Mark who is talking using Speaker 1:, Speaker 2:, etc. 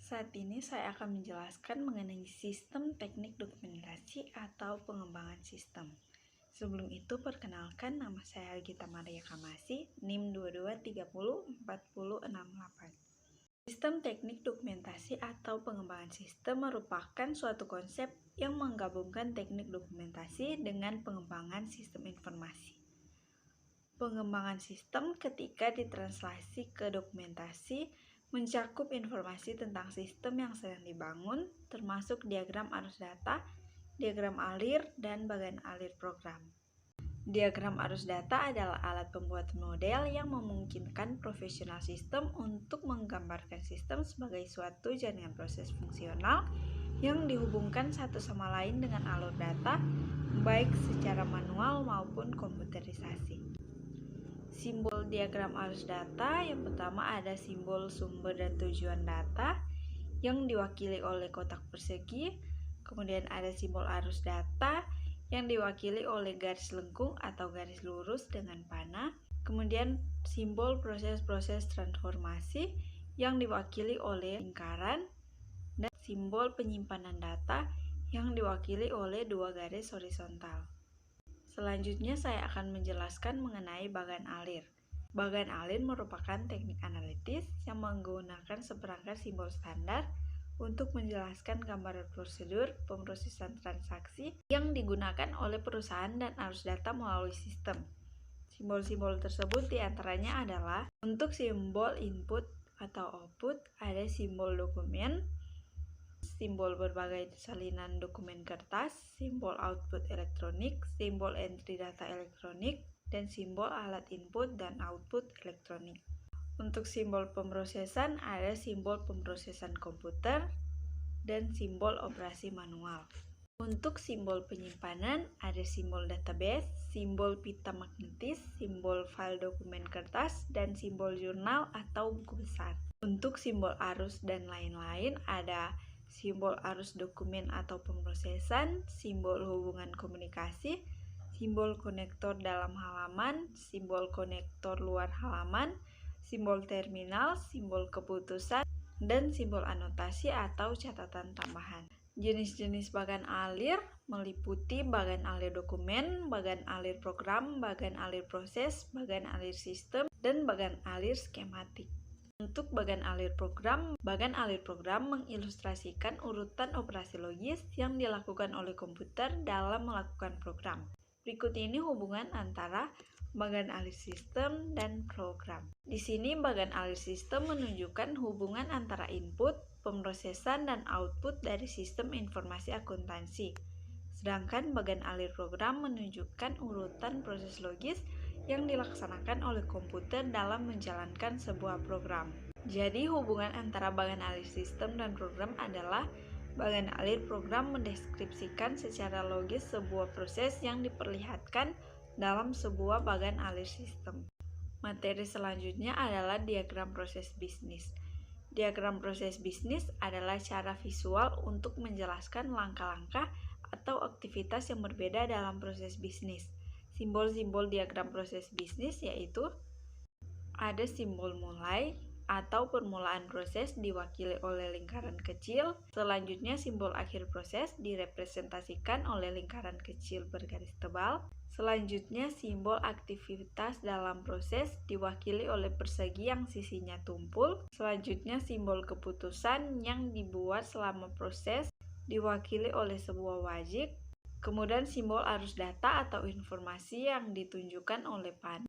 Speaker 1: Saat ini saya akan menjelaskan mengenai sistem teknik dokumentasi atau pengembangan sistem. Sebelum itu, perkenalkan, nama saya Gita Maria Kamasi, NIM 22304068. Sistem teknik dokumentasi atau pengembangan sistem merupakan suatu konsep yang menggabungkan teknik dokumentasi dengan pengembangan sistem informasi. Pengembangan sistem ketika ditranslasi ke dokumentasi mencakup informasi tentang sistem yang sedang dibangun, termasuk diagram arus data, diagram alir, dan bagan alir program. Diagram arus data adalah alat pembuat model yang memungkinkan profesional sistem untuk menggambarkan sistem sebagai suatu jaringan proses fungsional yang dihubungkan satu sama lain dengan alur data, baik secara manual maupun komputerisasi. Simbol diagram arus data yang pertama ada simbol sumber dan tujuan data yang diwakili oleh kotak persegi. Kemudian ada simbol arus data yang diwakili oleh garis lengkung atau garis lurus dengan panah. Kemudian simbol proses-proses transformasi yang diwakili oleh lingkaran, dan simbol penyimpanan data yang diwakili oleh dua garis horizontal. Selanjutnya saya akan menjelaskan mengenai bagan alir. Bagan alir merupakan teknik analitis yang menggunakan seperangkat simbol standar untuk menjelaskan gambaran prosedur pemrosesan transaksi yang digunakan oleh perusahaan dan arus data melalui sistem. Simbol-simbol tersebut diantaranya adalah untuk simbol input atau output ada simbol dokumen, simbol berbagai salinan dokumen kertas, simbol output elektronik, simbol entry data elektronik, dan simbol alat input dan output elektronik. Untuk simbol pemrosesan ada simbol pemrosesan komputer dan simbol operasi manual. Untuk simbol penyimpanan ada simbol database, simbol pita magnetis, simbol file dokumen kertas, dan simbol jurnal atau buku besar. Untuk simbol arus dan lain-lain ada simbol arus dokumen atau pemrosesan, simbol hubungan komunikasi, simbol konektor dalam halaman, simbol konektor luar halaman, simbol terminal, simbol keputusan, dan simbol anotasi atau catatan tambahan. Jenis-jenis bagan alir meliputi bagan alir dokumen, bagan alir program, bagan alir proses, bagan alir sistem, dan bagan alir skematik. Untuk bagan alir program mengilustrasikan urutan operasi logis yang dilakukan oleh komputer dalam melakukan program. Berikut ini hubungan antara bagan alir sistem dan program. Di sini bagan alir sistem menunjukkan hubungan antara input, pemrosesan, dan output dari sistem informasi akuntansi. Sedangkan bagan alir program menunjukkan urutan proses logis yang dilaksanakan oleh komputer dalam menjalankan sebuah program. Jadi hubungan antara bagan alir sistem dan program adalah bagan alir program mendeskripsikan secara logis sebuah proses yang diperlihatkan dalam sebuah bagan alir sistem. Materi selanjutnya adalah diagram proses bisnis. Diagram proses bisnis adalah cara visual untuk menjelaskan langkah-langkah atau aktivitas yang berbeda dalam proses bisnis. Simbol-simbol diagram proses bisnis yaitu ada simbol mulai atau permulaan proses diwakili oleh lingkaran kecil. Selanjutnya simbol akhir proses direpresentasikan oleh lingkaran kecil bergaris tebal. Selanjutnya simbol aktivitas dalam proses diwakili oleh persegi yang sisinya tumpul. Selanjutnya simbol keputusan yang dibuat selama proses diwakili oleh sebuah wajik. Kemudian simbol arus data atau informasi yang ditunjukkan oleh panah.